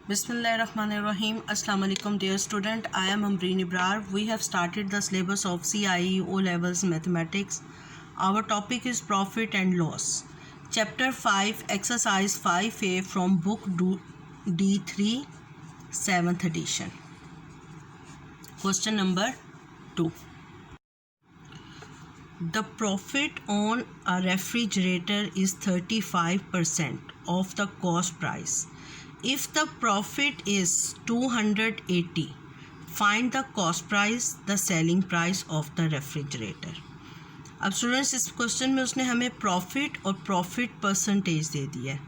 Bismillahirrahmanirrahim. Assalamu alaikum dear student. I am Amreen Ibrar. We have started the syllabus of CIE O levels mathematics. Our topic is profit and loss. Chapter 5 exercise 5A from book D3 7th edition. Question number 2. The profit on a refrigerator is 35% of the cost price. If the profit is 280, find the cost price, the selling price of the refrigerator. अब students इस question में उसने हमें profit और profit percentage दे दिया है,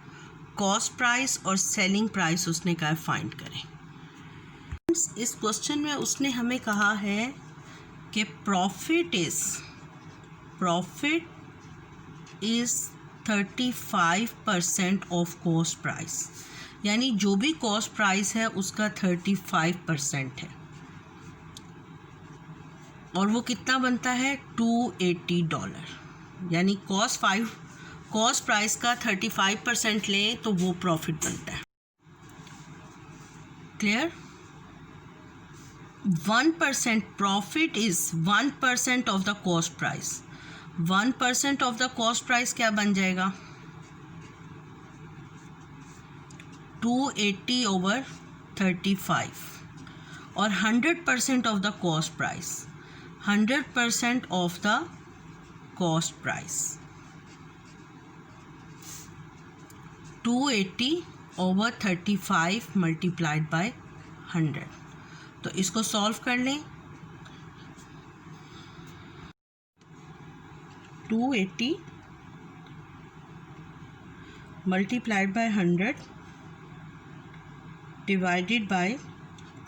cost price और selling price उसने कहा फाइंड करें. इस क्वेश्चन में उसने हमें कहा है कि profit is 35% of cost price, यानी जो भी कॉस्ट प्राइस है उसका 35% है और वो कितना बनता है $280. यानी कॉस्ट प्राइस का 35% लें तो वो प्रॉफिट बनता है. Clear? 1% profit is 1% of the cost price. 1% of the cost price क्या बन जाएगा? 280 over 35 और 100% of the cost price. 100% of the cost price. 280 over 35 multiplied by 100. तो इसको सॉल्व कर लें. 280 multiplied by 100 डिवाइडेड बाय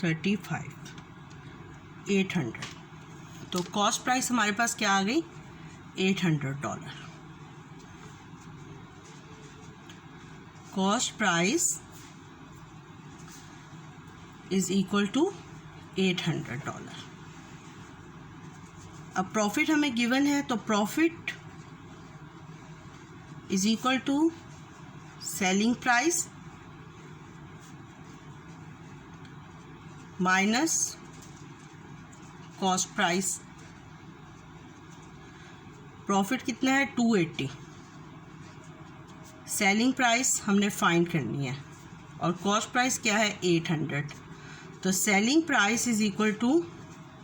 35, 800. तो कॉस्ट प्राइस हमारे पास क्या आ गई? $800. Cost price is equal to $800. अब प्रॉफिट हमें गिवन है तो profit is equal to selling price minus cost price. Profit कितना है? 280. सेलिंग प्राइस हमने फाइंड करनी है और कॉस्ट प्राइस क्या है? 800. तो selling price is equal to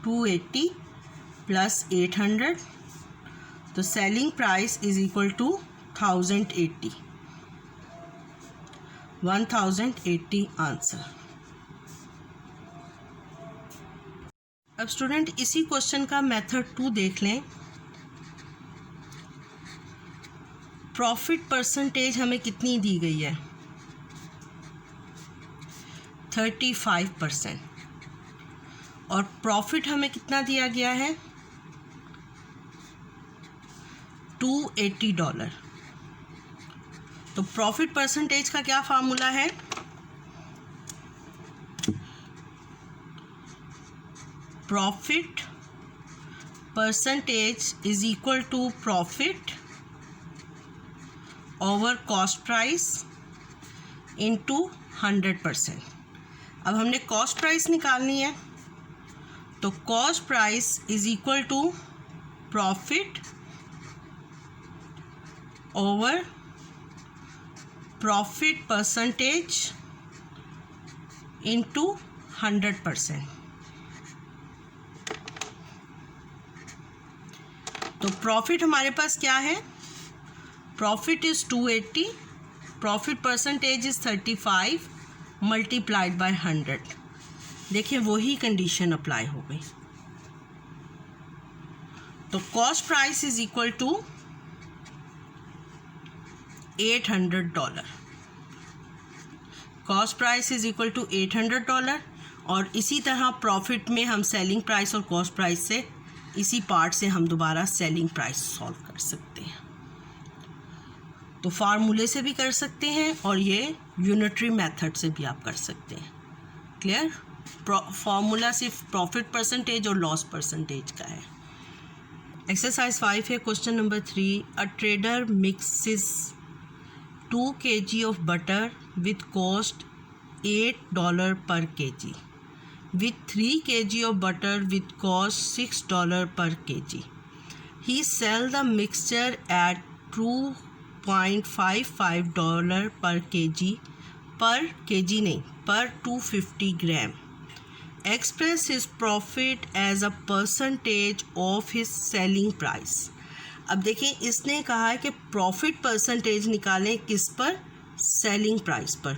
280 plus 800. तो selling price is equal to 1080. 1080 answer. अब स्टूडेंट इसी क्वेश्चन का मेथड 2 देख लें. प्रॉफिट परसेंटेज हमें कितनी दी गई है? 35%. और प्रॉफिट हमें कितना दिया गया है? $280. तो प्रॉफिट परसेंटेज का क्या फार्मूला है? Profit percentage is equal to profit over cost price into 100%. अब हमने कॉस्ट प्राइस निकालनी है तो cost price is equal to profit over profit percentage into 100%. तो प्रॉफिट हमारे पास क्या है? Profit is 280, profit percentage is 35 multiplied by 100. देखिए वही कंडीशन अप्लाई हो गई. तो cost price is equal to $800. Cost price is equal to $800 और इसी तरह प्रॉफिट में हम सेलिंग प्राइस और कॉस्ट प्राइस से इसी पार्ट से हम दोबारा सेलिंग प्राइस सॉल्व कर सकते हैं. तो फार्मूले से भी कर सकते हैं और ये यूनिटरी मेथड से भी आप कर सकते हैं. क्लियर? फार्मूला सिर्फ प्रॉफिट परसेंटेज और लॉस परसेंटेज का है. एक्सरसाइज 5 है. Question number 3. A trader mixes 2 kg of butter with cost $8 per kg. With 3 kg of butter with cost $6 per kg. He sell the mixture at $2.55 per kg. Per kg नहीं, per 250 gram. Express his profit as a percentage of his selling price. अब देखें, इसने कहा है कि profit percentage निकालें किस पर? सेलिंग प्राइस पर.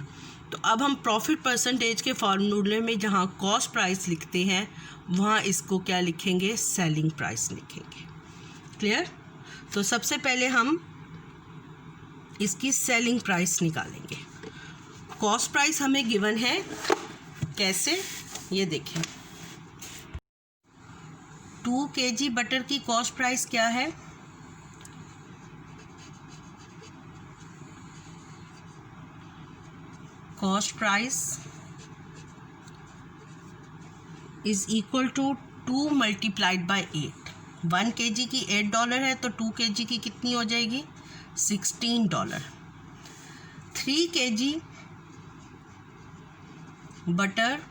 तो अब हम प्रॉफिट परसेंटेज के फार्मूले में जहाँ कॉस्ट प्राइस लिखते हैं वहाँ इसको क्या लिखेंगे? सेलिंग प्राइस लिखेंगे. क्लियर? तो सबसे पहले हम इसकी सेलिंग प्राइस निकालेंगे. कॉस्ट प्राइस हमें गिवन है, कैसे? ये देखें, 2 kg बटर की कॉस्ट प्राइस क्या है? Cost price is equal to 2 multiplied by 8. 1 kg की $8 है तो 2 kg की कितनी हो जाएगी? $16. 3 kg butter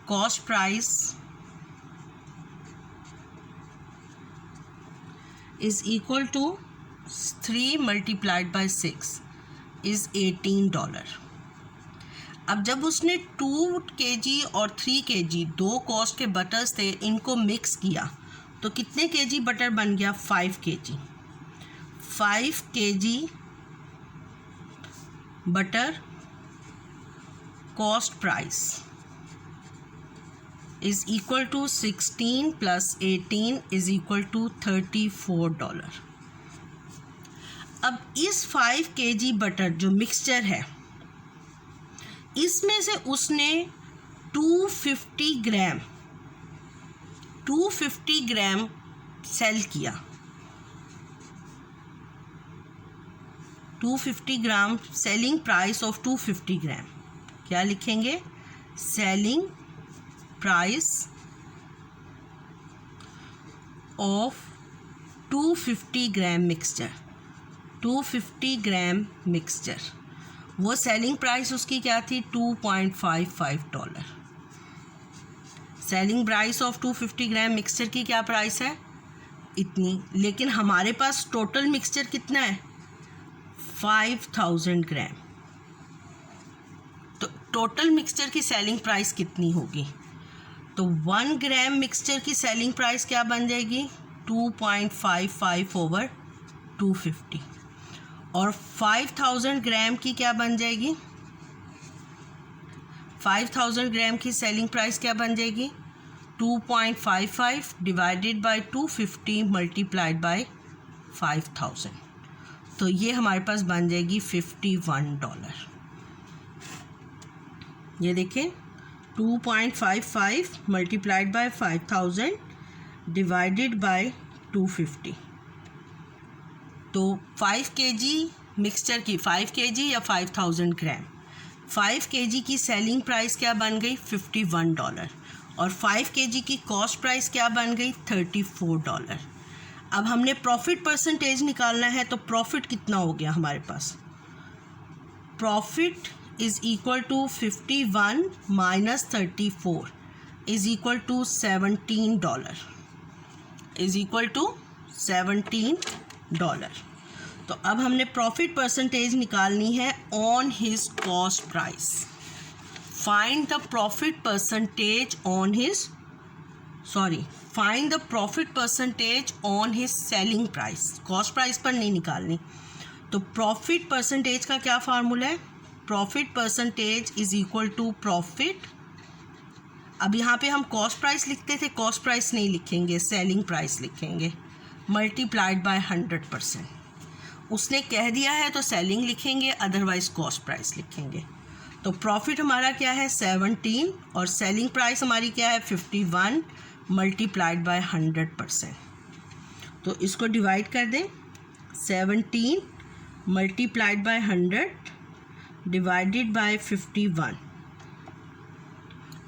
cost price is equal to 3 multiplied by 6 is $18. अब जब उसने 2 kg और 3 kg दो कॉस्ट के बटर्स थे, इनको मिक्स किया तो कितने kg बटर बन गया? 5 kg. 5 kg butter cost price is equal to 16 plus 18 is equal to $34. अब इस 5 kg बटर जो मिक्सचर है, इसमें से उसने 250 ग्राम सेल किया. 250 ग्राम सेलिंग प्राइस ऑफ 250 ग्राम. क्या लिखेंगे? Selling price of 250 gram mixture. 250 gram mixture, वो सेलिंग प्राइस उसकी क्या थी? $2.55. Selling price of 250 gram mixture की क्या प्राइस है? इतनी. लेकिन हमारे पास टोटल मिक्सचर कितना है? 5000 ग्राम. तो टोटल मिक्सचर की सेलिंग प्राइस कितनी होगी? तो 1 ग्राम मिक्सचर की सेलिंग प्राइस क्या बन जाएगी? 2.55 ओवर 250. और 5000 ग्राम की क्या बन जाएगी? 5000 ग्राम की सेलिंग प्राइस क्या बन जाएगी? 2.55 डिवाइडेड बाय 250 मल्टीप्लाइड बाय 5000. तो ये हमारे पास बन जाएगी $51. ये देखें, 2.55 मल्टीप्लाइड बाय 5000 डिवाइडेड बाय 250. तो 5 kg मिक्सचर की 5 kg या 5000 ग्राम, 5 kg की सेलिंग प्राइस क्या बन गई? $51. और 5 kg की कॉस्ट प्राइस क्या बन गई? $34. अब हमने प्रॉफिट परसेंटेज निकालना है, तो प्रॉफिट कितना हो गया हमारे पास? Profit is equal to 51 minus 34 is equal to $17. is equal to $17. तो अब हमने प्रॉफिट परसेंटेज निकालनी है on his cost price. Find the profit percentage on his find the profit percentage on his selling price. Cost price पर नहीं निकालनी. तो profit percentage का क्या फार्मूला है? Profit percentage is equal to profit. अब यहाँ पे हम कॉस्ट प्राइस लिखते थे, कॉस्ट प्राइस नहीं लिखेंगे, सेलिंग प्राइस लिखेंगे, मल्टीप्लाइड बाय 100%. उसने कह दिया है तो सेलिंग लिखेंगे, अदरवाइज कॉस्ट प्राइस लिखेंगे. तो प्रॉफिट हमारा क्या है? 17 और सेलिंग प्राइस हमारी क्या है? 51 मल्टीप्लाइड बाय 100%. तो इसको डिवाइड कर दें. 17 मल्टीप्लाइड बाय 100 डिवाइडेड बाय 51.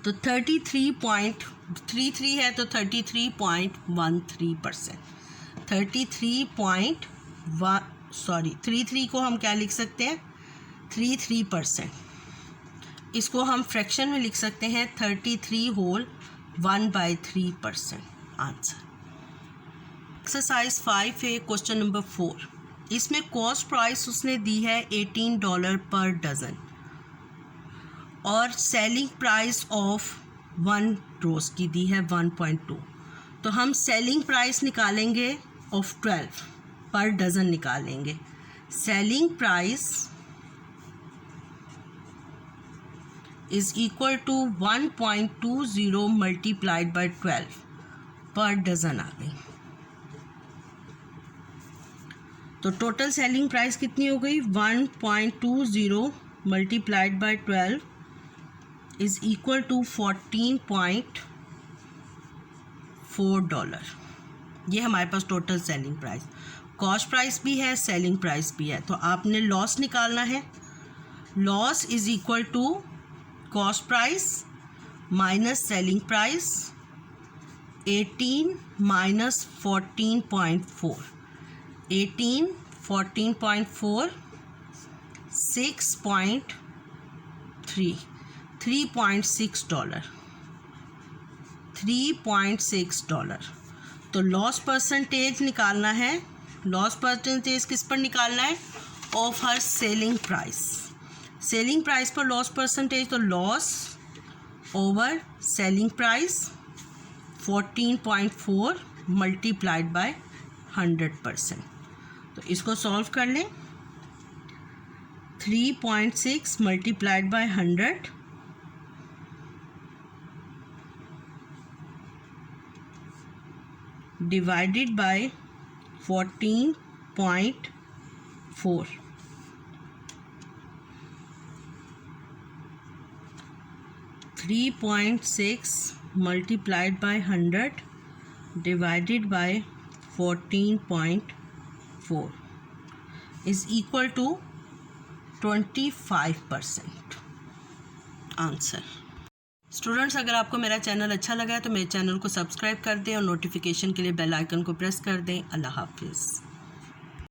तो 33.33 है तो 33.13%. 33 को हम क्या लिख सकते हैं? 33%. इसको हम फ्रैक्शन में लिख सकते हैं 33 whole 1/3%। Answer exercise 5A question number 4। इसमें कॉस्ट प्राइस उसने दी है $18 पर डज़न और सेलिंग प्राइस ऑफ 1 रोज़ की दी है 1.2। तो हम सेलिंग प्राइस निकालेंगे ऑफ 12 पर डज़न निकालेंगे। Selling price is equal to 1.20 multiplied by 12 per dozen आ गई। तो टोटल सेलिंग प्राइस कितनी हो गई? 1.20 multiplied by 12 is equal to $14.4। ये हमारे पास total selling price, cost price भी है, सेलिंग प्राइस भी है। तो आपने लॉस निकालना है। Loss is equal to cost price minus selling price 18 minus 14.4। 18 14.4 6.3 $3.6 $3.6। तो लॉस परसेंटेज निकालना है। लॉस परसेंटेज किस पर निकालना है? Of her selling price. Selling price पर लॉस परसेंटेज, तो loss over selling price 14.4 multiplied by 100%। तो इसको सॉल्व कर लें। 3.6 multiplied by 100 divided by 14.4। 3.6 multiplied by 100 divided by 14.4 is equal to 25%। Answer. Students, अगर आपको मेरा चैनल अच्छा लगा है तो मेरे चैनल को सब्सक्राइब कर दें और नोटिफिकेशन के लिए बेल आइकन को प्रेस कर दें। अल्लाह हाफिज़।